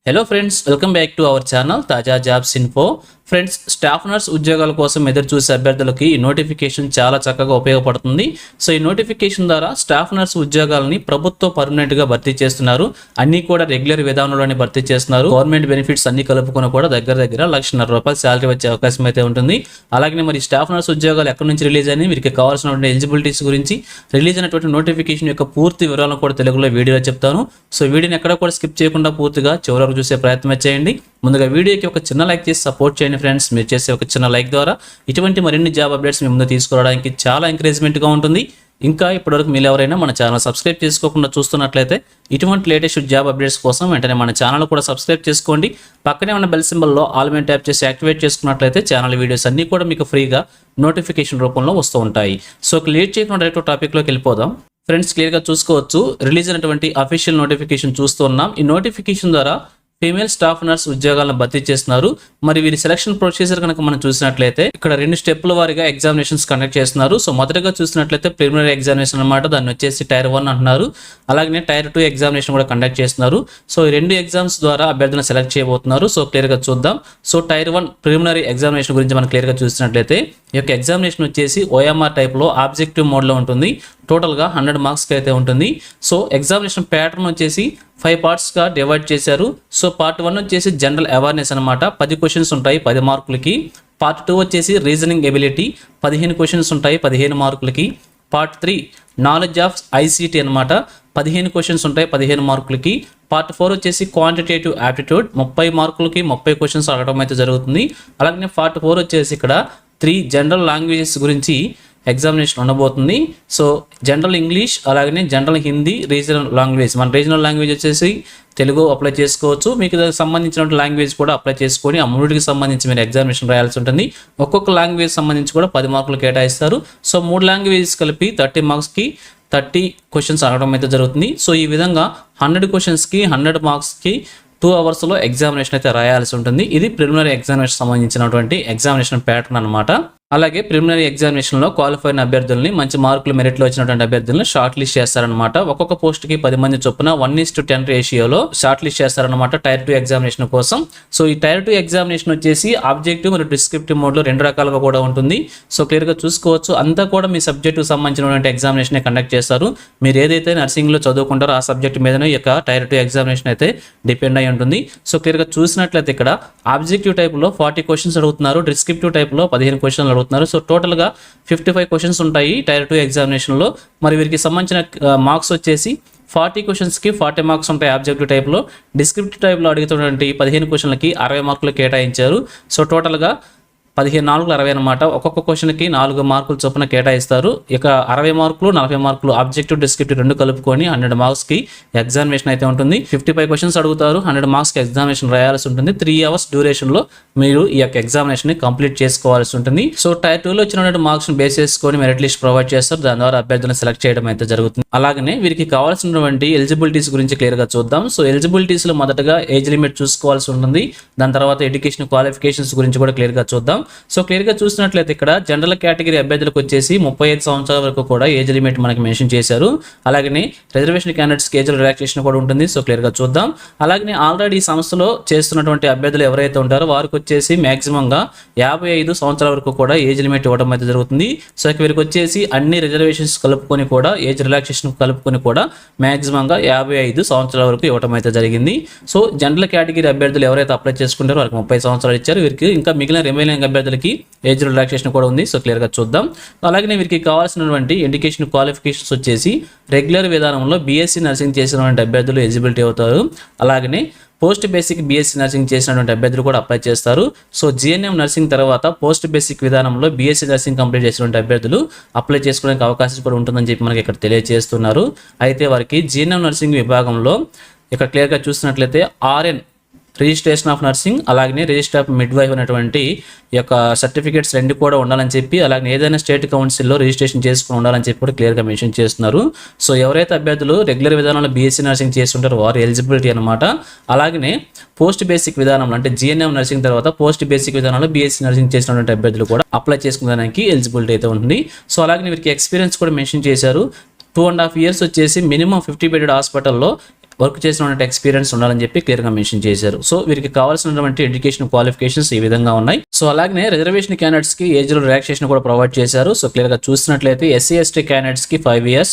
Hello friends, welcome back to our channel Taaza jobs info. Friends, staff nurse ఉద్యోగాల కోసం ఎదురు చూసే అభ్యర్థులకి ఈ నోటిఫికేషన్ చాలా చక్కగా ఉపయోగపడుతుంది. సో ఈ నోటిఫికేషన్ ద్వారా స్టాఫ్ నర్స్ ఉద్యోగాలని ప్రభుత్వం పర్మనెంట్గా భర్తీ చేస్తున్నారు. అన్నీ కూడా రెగ్యులర్ విధానంలోనే భర్తీ చేస్తున్నారు. గవర్నమెంట్ బెనిఫిట్స్ అన్ని కలుపుకొని కూడా దగ్గర ₹1,50,000 శాలరీ వచ్చే అవకాశం అయితే ఉంటుంది. అలాగే మరి స్టాఫ్ నర్స్ ఉద్యోగాలు ఎక్కడి నుంచి రిలీజ్ అయినాయి, వీరికి కావాల్సినటువంటి ఎలిజిబిలిటీస్ గురించి, రిలీజ్ అయినటువంటి నోటిఫికేషన్ యొక్క పూర్తి వివరాలను కూడా తెలుగులో వీడియోలో చెప్తాను. సో వీడియోని ఎక్కడ కూడా స్కిప్ చేయకుండా పూర్తిగా చివరి వరకు చూసే ప్రయత్నం చేయండి. ముందుగా వీడియోకి ఒక చిన్న లైక్ చేసి సపోర్ట్ చేయండి ఫ్రెండ్స్. మీరు చేసే ఒక చిన్న లైక్ ద్వారా ఇటువంటి మరిన్ని జాబ్ అప్డేట్స్ మీ ముందు తీసుకురావడానికి చాలా ఎంకరేజ్మెంట్గా ఉంటుంది. ఇంకా ఇప్పటివరకు మీరు ఎవరైనా మన ఛానల్ సబ్స్క్రైబ్ చేసుకోకుండా చూస్తున్నట్లయితే ఇటువంటి లేటెస్ట్ జాబ్ అప్డేట్స్ కోసం వెంటనే మన ఛానల్ కూడా సబ్స్క్రైబ్ చేసుకోండి. పక్కనే ఉన్న బెల్ సింబల్లో ఆల్ మీద ట్యాప్ చేసి యాక్టివేట్ చేసుకున్నట్లయితే ఛానల్ వీడియోస్ అన్నీ కూడా మీకు ఫ్రీగా నోటిఫికేషన్ రూపంలో వస్తూ ఉంటాయి. సో లేట్ చేయకుండా డైరెక్ట్ టాపిక్లోకి వెళ్ళిపోదాం. ఫ్రెండ్స్, క్లియర్గా చూసుకోవచ్చు, రిలీజ్ అయినటువంటి అఫీషియల్ నోటిఫికేషన్ చూస్తూ ఉన్నాం. ఈ నోటిఫికేషన్ ద్వారా ఫీమేల్ స్టాఫ్ నర్స్ ఉద్యోగాలను భర్తీ చేస్తున్నారు. మరి వీరి సెలక్షన్ ప్రొసీజర్ కనుక మనం చూసినట్లయితే ఇక్కడ 2 స్టెప్ల వారీగా ఎగ్జామినేషన్స్ కండక్ట్ చేస్తున్నారు. సో మొదటగా చూసినట్లయితే ప్రిలిమినరీ ఎగ్జామినేషన్ అనమాట, దాన్ని వచ్చేసి టైర్ 1 అంటున్నారు. అలాగే టైర్ 2 ఎగ్జామినేషన్ కూడా కండక్ట్ చేస్తున్నారు. సో ఈ 2 ఎగ్జామ్స్ ద్వారా అభ్యర్థులను సెలెక్ట్ చేయబోతున్నారు. సో క్లియర్గా చూద్దాం. సో టైర్ 1 ప్రిలిమినరీ ఎగ్జామినేషన్ గురించి మనం క్లియర్గా చూసినట్లయితే ఈ యొక్క ఎగ్జామినేషన్ వచ్చేసి OMR టైప్లో ఆబ్జెక్టివ్ మోడ్లో ఉంటుంది. టోటల్గా 100 మార్క్స్కి అయితే ఉంటుంది. సో ఎగ్జామినేషన్ ప్యాటర్న్ వచ్చేసి 5 పార్ట్స్గా డివైడ్ చేశారు. సో పార్ట్ 1 వచ్చేసి జనరల్ అవేర్నెస్ అనమాట, 10 క్వశ్చన్స్ ఉంటాయి 10 మార్కులకి. పార్ట్ 2 వచ్చేసి రీజనింగ్ ఎబిలిటీ, 15 క్వశ్చన్స్ ఉంటాయి 15 మార్కులకి. పార్ట్ 3 నాలెడ్జ్ ఆఫ్ ICT అనమాట, 15 క్వశ్చన్స్ ఉంటాయి 15 మార్కులకి. పార్ట్ 4 వచ్చేసి క్వాంటిటేటివ్ యాప్టిట్యూడ్, 30 మార్కులకి 30 క్వశ్చన్స్ అడగడం అయితే జరుగుతుంది. అలాగే పార్ట్ 4 వచ్చేసి ఇక్కడ 3 జనరల్ లాంగ్వేజెస్ గురించి ఎగ్జామినేషన్ ఉండబోతుంది. సో జనరల్ ఇంగ్లీష్, అలాగే జనరల్ హిందీ, రీజనల్ లాంగ్వేజ్. మన రీజనల్ లాంగ్వేజ్ వచ్చేసి తెలుగు అప్లై చేసుకోవచ్చు. మీకు దానికి సంబంధించిన లాంగ్వేజ్ కూడా అప్లై చేసుకొని ఆ మూడికి సంబంధించి మీరు ఎగ్జామినేషన్ రాయాల్సి ఉంటుంది. ఒక్కొక్క లాంగ్వేజ్ సంబంధించి కూడా 10 మార్కులు కేటాయిస్తారు. సో 3 లాంగ్వేజెస్ కలిపి 30 మార్క్స్కి 30 క్వశ్చన్స్ అడగడం అయితే జరుగుతుంది. సో ఈ విధంగా 100 క్వశ్చన్స్కి 100 మార్క్స్కి 2 అవర్స్లో ఎగ్జామినేషన్ అయితే రాయాల్సి ఉంటుంది. ఇది ప్రిలిమినరీ ఎగ్జామినేషన్ సంబంధించినటువంటి ఎగ్జామినేషన్ ప్యాటర్న్ అనమాట. అలాగే ప్రిలిమినరీ ఎగ్జామినేషన్లో క్వాలిఫై అయిన అభ్యర్థుల్ని, మంచి మార్కులు మెరిట్లో వచ్చినటువంటి అభ్యర్థులను షార్ట్ లిస్ట్ చేస్తారనమాట. ఒక్కొక్క పోస్ట్కి 10 మంది చొప్పున 1:10 రేషియోలో షార్ట్ లిస్ట్ చేస్తారనమాట టైర్ 2 ఎగ్జామినేషన్ కోసం. సో ఈ టైర్ 2 ఎగ్జామినేషన్ వచ్చేసి ఆబ్జెక్టివ్ మరియు డిస్క్రిప్టివ్ మోడ్లో 2 రకాలుగా కూడా ఉంటుంది. సో క్లియర్గా చూసుకోవచ్చు, అంతా కూడా మీ సబ్జెక్టుకు సంబంధించినటువంటి ఎగ్జామినేషన్ కండక్ట్ చేస్తారు. మీరు ఏదైతే నర్సింగ్లో చదువుకుంటారో ఆ సబ్జెక్ట్ మీదనే ఈ యొక్క టైర్ 2 ఎగ్జామినేషన్ అయితే డిపెండ్ అయి ఉంటుంది. సో క్లియర్గా చూసినట్లయితే ఇక్కడ ఆబ్జెక్టివ్ టైప్లో 40 క్వశ్చన్స్ అడుగుతున్నారు, డిస్క్రిప్టివ్ టైప్లో 15 క్వశ్చన్లు అడుగుతున్నారు. సో టోటల్గా 55 క్వశ్చన్స్ ఉంటాయి టైర్ 2 ఎగ్జామినేషన్లో. మరి వీరికి సంబంధించిన మార్క్స్ వచ్చేసి 40 క్వశ్చన్స్కి 40 మార్క్స్ ఉంటాయి ఆబ్జెక్టివ్ టైప్లో. డిస్క్రిప్టివ్ టైప్లో అడుగుతున్నటువంటి 15 క్వశ్చన్లకి 60 మార్కులు కేటాయించారు. సో టోటల్గా 15 4 60 అనమాట. ఒక్కొక్క క్వశ్చన్కి 4 మార్కులు చొప్పున కేటాయిస్తారు. ఇక 60 మార్కులు 40 మార్కులు ఆబ్జెక్టివ్ డిస్క్రిప్టివ్ 2 కలుపుకొని 100 మార్క్స్కి ఎగ్జామినేషన్ అయితే ఉంటుంది. 55 క్వశ్చన్స్ అడుగుతారు, 100 మార్క్స్కి ఎగ్జామినేషన్ రాయాల్సి ఉంటుంది. 3 అవర్స్ డ్యూరేషన్లో మీరు ఈ యొక్క ఎగ్జామినేషన్ కంప్లీట్ చేసుకోవాల్సి ఉంటుంది. సో టైర్ 2లో వచ్చినటువంటి మార్క్స్ని బేస్ చేసుకొని మెరిట్ లిస్ట్ ప్రొవైడ్ చేస్తారు. దాని ద్వారా అభ్యర్థులను సెలెక్ట్ చేయడం అయితే జరుగుతుంది. అలాగే వీరికి కావాల్సినటువంటి ఎలిజిబిలిటీస్ గురించి క్లియర్గా చూద్దాం. సో ఎలిజిబిలిటీస్లో మొదటగా ఏజ్ లిమిట్ చూసుకోవాల్సి ఉంటుంది. దాని తర్వాత ఎడ్యుకేషన్ క్వాలిఫికేషన్స్ గురించి కూడా క్లియర్గా చూద్దాం. సో క్లియర్గా చూసినట్లయితే ఇక్కడ జనరల్ కేటగిరీ అభ్యర్థులకు వచ్చేసి 35 సంవత్సరాల వరకు కూడా ఏజ్ లిమిట్ మనకి మెన్షన్ చేశారు. అలాగే రిజర్వేషన్ క్యాండిడేట్స్కి ఏజ్ రిలాక్సేషన్ కూడా ఉంటుంది. సో క్లియర్గా చూద్దాం. అలాగే ఆల్రెడీ ఈ సంస్థలో చేస్తున్నటువంటి అభ్యర్థులు ఎవరైతే ఉంటారో వారికి వచ్చేసి మ్యాక్సిమంగా 55 సంవత్సరాల వరకు కూడా ఏజ్ లిమిట్ ఇవ్వడం అయితే జరుగుతుంది. సో వీరికి వచ్చేసి అన్ని రిజర్వేషన్స్ కలుపుకొని కూడా ఏజ్ రిలాక్సేషన్ కలుపుకొని కూడా మ్యాక్సిమంగా 55 సంవత్సరాల వరకు ఇవ్వడం అయితే జరిగింది. సో జనరల్ కేటగిరీ అభ్యర్థులు ఎవరైతే అప్లై చేసుకుంటారో వారికి 30 సంవత్సరాలు ఇచ్చారు. వీరికి ఇంకా మిగిలిన రిమైనింగ్ అభ్యర్థులకి ఏజ్ రిలాక్సేషన్ కూడా ఉంది. సో క్లియర్గా చూద్దాం. అలాగే వీరికి కావాల్సినటువంటి ఎడ్యుకేషన్ క్వాలిఫికేషన్స్ వచ్చేసి రెగ్యులర్ విధానంలో BSc నర్సింగ్ చేసినటువంటి అభ్యర్థులు ఎలిజిబిలిటీ అవుతారు. అలాగే పోస్ట్ బేసిక్ BSc నర్సింగ్ చేసినటువంటి అభ్యర్థులు కూడా అప్లై చేస్తారు. సో GNM నర్సింగ్ తర్వాత పోస్ట్ బేసిక్ విధానంలో BSc నర్సింగ్ కంప్లీట్ చేసినటువంటి అభ్యర్థులు అప్లై చేసుకోవడానికి అవకాశం కూడా ఉంటుందని చెప్పి మనకి ఇక్కడ తెలియజేస్తున్నారు. అయితే వారికి GNM నర్సింగ్ విభాగంలో ఇక్కడ క్లియర్గా చూసినట్లయితే RN రిజిస్ట్రేషన్ ఆఫ్ నర్సింగ్, అలాగే రిజిస్టర్ ఆఫ్ మిడ్ వైఫ్ అనేటువంటి ఈ యొక్క సర్టిఫికేట్స్ 2 కూడా ఉండాలని చెప్పి, అలాగే ఏదైనా స్టేట్ కౌన్సిల్లో రిజిస్ట్రేషన్ చేసుకుని ఉండాలని చెప్పి కూడా క్లియర్గా మెన్షన్ చేస్తున్నారు. సో ఎవరైతే అభ్యర్థులు రెగ్యులర్ విధానంలో BSc నర్సింగ్ చేస్తుంటారో వారు ఎలిజిబిలిటీ అనమాట. అలాగే పోస్ట్ బేసిక్ విధానంలో అంటే GNM నర్సింగ్ తర్వాత పోస్ట్ బేసిక్ విధానంలో BSc నర్సింగ్ చేసినటువంటి అభ్యర్థులు కూడా అప్లై చేసుకునేదానికి ఎలిజిబిలిటీ అయితే ఉంటుంది. సో అలాగే వీరికి ఎక్స్పీరియన్స్ కూడా మెన్షన్ చేశారు. 2.5 years వచ్చేసి మినిమం 50 బెడెడ్ హాస్పిటల్లో వర్క్ చేసినటువంటి ఎక్స్పీరియన్స్ ఉండాలని చెప్పి క్లియర్గా మెన్షన్ చేశారు. సో వీరికి కావాల్సినటువంటి ఎడ్యుకేషన్ క్వాలిఫికేషన్స్ ఈ విధంగా ఉన్నాయి. సో అలాగే రిజర్వేషన్ క్యాండిడేట్స్ కి ఏజ్ లో రిలాక్సేషన్ కూడా ప్రొవైడ్ చేశారు. సో క్లియర్గా చూసినట్లయితే ఎస్సీ ఎస్టీ క్యాండిడేట్స్ కి 5 years,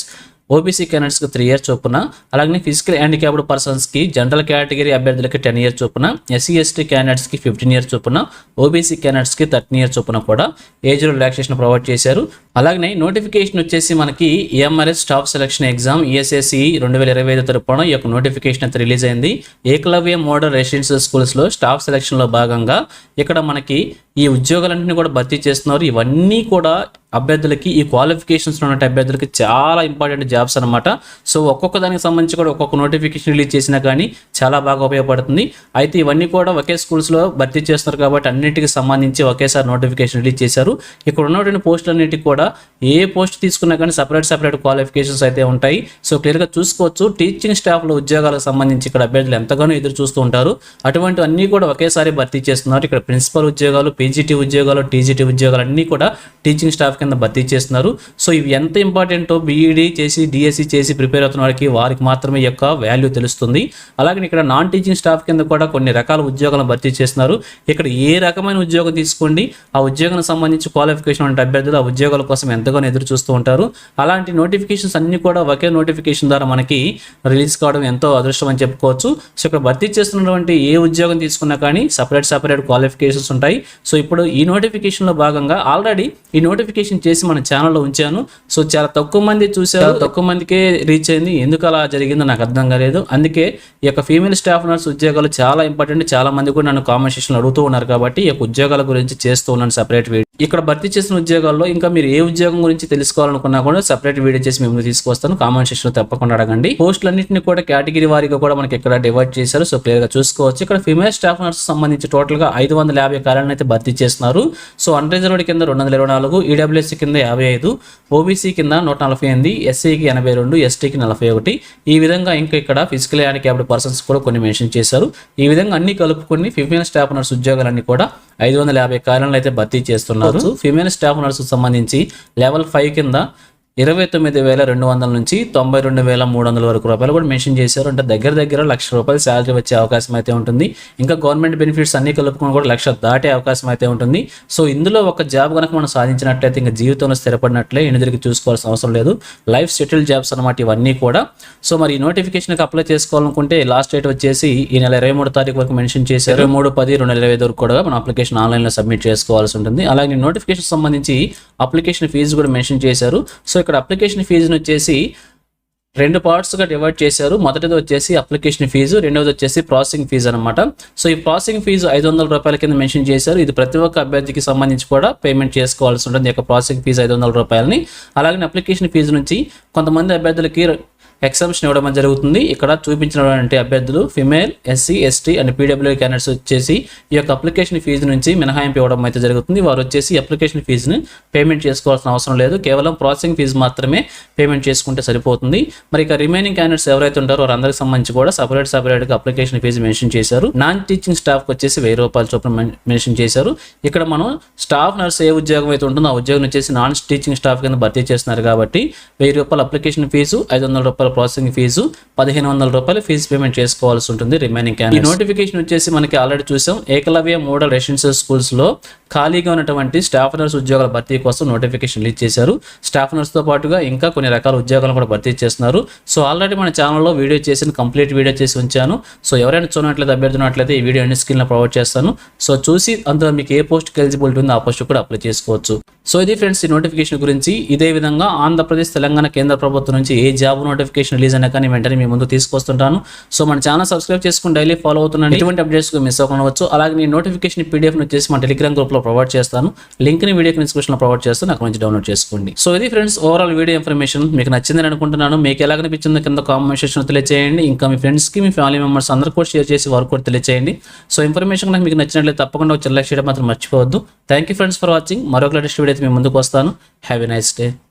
ఓబీసీ క్యాండిడేట్స్ కి 3 years చొప్పున, అలాగే ఫిజికల్ హ్యాండిక్యాప్డ్ పర్సన్స్ కి జనరల్ కేటగిరీ అభ్యర్థులకి 10 years చొప్పున, ఎస్సీ ఎస్టీ క్యాండిడేట్స్ కి 15 years చొప్పున, ఓబీసీ క్యాండిడేట్స్ కి 13 years చొప్పున కూడా ఏజ్ లో రిలాక్సేషన్ ప్రొవైడ్ చేశారు. అలాగే నోటిఫికేషన్ వచ్చేసి మనకి EMRS staff selection exam ESSE 2025 తరపున ఈ యొక్క నోటిఫికేషన్ అయితే రిలీజ్ అయింది. ఏకలవ్య మోడల్ రెసిడెన్షియల్ స్కూల్స్ లో స్టాఫ్ సెలక్షన్ లో భాగంగా ఇక్కడ మనకి ఈ ఉద్యోగాలన్నింటినీ కూడా భర్తీ చేస్తున్నారు. ఇవన్నీ కూడా అభ్యర్థులకి, ఈ క్వాలిఫికేషన్స్ ఉన్న అభ్యర్థులకి చాలా ఇంపార్టెంట్ జాబ్స్ అనమాట. సో ఒక్కొక్క దానికి సంబంధించి కూడా ఒక్కొక్క నోటిఫికేషన్ రిలీజ్ చేసినా కానీ చాలా బాగా ఉపయోగపడుతుంది. అయితే ఇవన్నీ కూడా ఒకే స్కూల్స్లో భర్తీ చేస్తున్నారు కాబట్టి అన్నింటికి సంబంధించి ఒకేసారి నోటిఫికేషన్ రిలీజ్ చేశారు. ఇక్కడ ఉన్నటువంటి పోస్టులన్నిటికి కూడా ఏ పోస్ట్ తీసుకున్నా కానీ సపరేట్ క్వాలిఫికేషన్స్ అయితే ఉంటాయి. సో క్లియర్గా చూసుకోవచ్చు. టీచింగ్ స్టాఫ్లో ఉద్యోగాలకు సంబంధించి ఇక్కడ అభ్యర్థులు ఎంతగానో ఎదురు చూస్తూ ఉంటారు. అటువంటివన్నీ కూడా ఒకేసారి భర్తీ చేస్తున్నారు. ఇక్కడ ప్రిన్సిపల్ ఉద్యోగాలు, పీజీటీ ఉద్యోగాలు, టీజీటీ ఉద్యోగాలు అన్నీ కూడా టీచింగ్ స్టాఫ్ కింద భర్తీ చేస్తున్నారు. సో ఇవి ఎంత ఇంపార్టెంటో బీఈడీ చేసి డిఎస్సి చేసి ప్రిపేర్ అవుతున్న వారికి మాత్రమే యొక్క వాల్యూ తెలుస్తుంది. అలాగే ఇక్కడ నాన్ టీచింగ్ స్టాఫ్ కింద కూడా కొన్ని రకాల ఉద్యోగాలను భర్తీ చేస్తున్నారు. ఇక్కడ ఏ రకమైన ఉద్యోగం తీసుకోండి, ఆ ఉద్యోగానికి సంబంధించి క్వాలిఫికేషన్ ఉంటే అభ్యర్థులు ఆ ఉద్యోగాల కోసం ఎంతగానో ఎదురు చూస్తూ ఉంటారు. అలాంటి నోటిఫికేషన్స్ అన్ని కూడా ఒకే నోటిఫికేషన్ ద్వారా మనకి రిలీజ్ కావడం ఎంతో అదృష్టం అని చెప్పుకోవచ్చు. సో ఇక్కడ భర్తీ చేస్తున్నటువంటి ఏ ఉద్యోగం తీసుకున్నా కానీ సపరేట్ క్వాలిఫికేషన్స్ ఉంటాయి. సో ఇప్పుడు ఈ నోటిఫికేషన్లో భాగంగా ఆల్రెడీ ఈ నోటిఫికేషన్ చేసి మన ఛానల్లో ఉంచాను. సో చాలా తక్కువ మంది చూశారు, తక్కువ మందికే రీచ్ అయింది. ఎందుకు అలా జరిగిందో నాకు అర్థం కాలేదు. అందుకే ఈ యొక్క ఫీమేల్ స్టాఫ్ నర్స్ ఉద్యోగాలు చాలా ఇంపార్టెంట్. చాలా మంది కూడా నన్ను కామెంట్ సెక్షన్లో అడుగుతూ ఉన్నారు కాబట్టి ఈ యొక్క ఉద్యోగాల గురించి చేస్తూ ఉన్నాను సెపరేట్ వీడియో. ఇక్కడ భర్తీ చేసిన ఉద్యోగాల్లో ఇంకా మీరు ఏ ఉద్యోగం గురించి తెలుసుకోవాలనుకున్నా కూడా సెపరేట్ వీడియో చేసి మేము తీసుకొస్తాను. కామెంట్ సెక్షన్లో తప్పకుండా అడగండి. పోస్టులన్నింటినీ కూడా కేటగిరీ వారీగా కూడా మనకి ఇక్కడ డివైడ్ చేశారు. సో క్లియర్గా చూసుకోవచ్చు. ఇక్కడ ఫీమేల్ స్టాఫ్ నర్స్ సంబంధించి టోటల్గా 550 ఖాళీలను అయితే భర్తీ చేస్తున్నారు. సో అన్రిజర్వ్డ్ కింద 224, ఈడబ్ల్యూఎస్సీ కింద 55, ఓబీసీ కింద 148, ఎస్సీకి 82, ఎస్టీకి 41. ఈ విధంగా ఇంకా ఇక్కడ ఫిజికల్ హ్యాండిక్యాప్డ్ పర్సన్స్ కూడా కొన్ని మెన్షన్ చేశారు. ఈ విధంగా అన్ని కలుపుకొని ఫీమేల్ స్టాఫ్ నర్స్ ఉద్యోగాలన్నీ కూడా 550 ఖాళీలను అయితే భర్తీ చేస్తున్నారు. ఫీమేల్ స్టాఫ్ నర్స్ సంబంధించి లెవెల్ 5 కింద 29,200 నుంచి 92,300 వరకు రూపాయలు కూడా మెన్షన్ చేశారు. అంటే దగ్గర ₹1,00,000 శాలరీ వచ్చే అవకాశం అయితే ఉంటుంది. ఇంకా గవర్నమెంట్ బెనిఫిట్స్ అన్ని కలుపుకొని కూడా 1,00,000 దాటే అవకాశం అయితే ఉంటుంది. సో ఇందులో ఒక జాబ్ కనుక మనం సాధించినట్లయితే ఇంకా జీవితంలో స్థిరపడినట్లే, ఎన్నిదిరిగి చూసుకోవాల్సిన అవసరం లేదు. లైఫ్ సెటిల్ జాబ్స్ అనమాట ఇవన్నీ కూడా. సో మరి ఈ నోటిఫికేషన్కి అప్లై చేసుకోవాలనుకుంటే లాస్ట్ డేట్ వచ్చేసి ఈ నెల 23వ తారీఖు వరకు మెన్షన్ చేశారు. 23/10/2025 వరకు కూడా మనం అప్లికేషన్ ఆన్లైన్లో సబ్మిట్ చేసుకోవాల్సి ఉంటుంది. అలాగే నోటిఫికేషన్ సంబంధించి అప్లికేషన్ ఫీజు కూడా మెన్షన్ చేశారు. సో ఇక్కడ అప్లికేషన్ ఫీజును వచ్చేసి 2 పార్ట్స్గా డివైడ్ చేశారు. మొదటిది వచ్చేసి అప్లికేషన్ ఫీజు, రెండవది వచ్చేసి ప్రాసెసింగ్ ఫీజు అనమాట. సో ఈ ప్రాసెసింగ్ ఫీజు ₹500 కింద మెన్షన్ చేశారు. ఇది ప్రతి ఒక్క అభ్యర్థికి సంబంధించి కూడా పేమెంట్ చేసుకోవాల్సి ఉంటుంది. ఈ యొక్క ప్రాసెసింగ్ ఫీజు ₹500. అలాగే అప్లికేషన్ ఫీజు నుంచి కొంతమంది అభ్యర్థులకి ఎగ్జామ్షన్ ఇవ్వడం జరుగుతుంది. ఇక్కడ చూపించినటువంటి అభ్యర్థులు female, SC, ST and PW candidates వచ్చేసి ఈ యొక్క అప్లికేషన్ ఫీజు నుంచి మినహాయింపు ఇవ్వడం అయితే జరుగుతుంది. వారు వచ్చేసి అప్లికేషన్ ఫీజుని పేమెంట్ చేసుకోవాల్సిన అవసరం లేదు. కేవలం ప్రాసెసింగ్ ఫీజు మాత్రమే పేమెంట్ చేసుకుంటే సరిపోతుంది. మరి ఇక రిమైనింగ్ క్యాండిడేట్స్ ఎవరైతే ఉంటారో వారందరికి సంబంధించి కూడా సపరేట్గా అప్లికేషన్ ఫీజు మెన్షన్ చేశారు. నాన్ టీచింగ్ స్టాఫ్కి వచ్చేసి ₹1,000 చొప్పున మెన్షన్ చేశారు. ఇక్కడ మనం స్టాఫ్ నర్స్ ఏ ఉద్యోగం అయితే ఉంటుందో ఆ ఉద్యోగం వచ్చేసి నాన్ టీచింగ్ స్టాఫ్ కింద భర్తీ చేస్తున్నారు కాబట్టి ₹1,000 application fee, ₹500 processing fee, ₹1,500 fee payment చేసుకోవాల్సి ఉంటుంది రిమైనింగ్ క్యాండిడేట్స్. ఈ నోటిఫికేషన్ వచ్చేసి మనకి ఆల్రెడీ చూసాం. ఏకలవ్య మోడల్ రెసిడెన్షియల్ స్కూల్స్ లో ఖాళీగా ఉన్నటువంటి స్టాఫ్ నర్స్ ఉద్యోగాల భర్తీ కోసం నోటిఫికేషన్ రిలీజ్ చేశారు. స్టాఫ్ నర్స్ తో పాటుగా ఇంకా కొన్ని రకాల ఉద్యోగాలను కూడా భర్తీ చేస్తున్నారు. సో ఆల్రెడీ మన ఛానల్లో వీడియో చేసి కంప్లీట్ వీడియో చేసి ఉంచాను. సో ఎవరైనా చూడనట్లయితే అభ్యర్థినట్లయితే ఈ వీడియో ఎండ్ స్క్రీన్ లో ప్రొవైడ్ చేస్తాను. సో చూసి అందులో మీకు ఏ పోస్ట్కి ఎలిజిబిలిటీ ఉందో ఆ పోస్ట్ కూడా అప్లై చేసుకోవచ్చు. సో ఇది ఫ్రెండ్స్ ఈ నోటిఫికేషన్ గురించి. ఇదే విధంగా ఆంధ్రప్రదేశ్, తెలంగాణ కేంద్ర ప్రభుత్వం నుంచి ఏ జాబ్ నోటిఫికేషన్ రిలీజ్ అయినా కానీ వెంటనే మీ ముందు తీసుకొస్తుంటాను. సో మన ఛానల్ సబ్స్క్రైబ్ చేసుకుని డైలీ ఫాలో అవుతున్నాను. ఎటువంటి అప్డేట్స్ మిస్ అవ్వవచ్చు. అలాగే నేను నోటిఫికేషన్ పీడిఎఫ్ వచ్చేసి మన టెలిగ్రామ్ గ్రూప్ లో ప్రొవైడ్ చేస్తాను. లింక్ ని వీడియో డిస్క్రిప్షన్ లో ప్రొవైడ్ చేస్తాను. నాకు మంచి డౌన్లోడ్ చేసుకోండి. సో ఇది ఫ్రెండ్స్ ఓవరాల్ వీడియో ఇన్ఫర్మేషన్ మీకు నచ్చిందని అనుకుంటున్నాను. మీకు ఎలా అనిపించిందో కింద కామెంట్ సెక్షన్ తెలియజేయండి. ఇంకా మీ ఫ్రెండ్స్ కి, మీ ఫ్యామిలీ మెంబర్స్ అందరూ కూడా షేర్ చేసి వారు కూడా తెలియజేయండి. సో ఇన్ఫర్మేషన్ నాకు మీకు నచ్చినట్లయితే తప్పకుండా ఒక లైక్ చేయడం మాత్రం మర్చిపోవద్దు. Thank you friends for watching. మరొక లేటెస్ట్ వీడియో అయితే మీ ముందుకు వస్తాను. Have a nice day.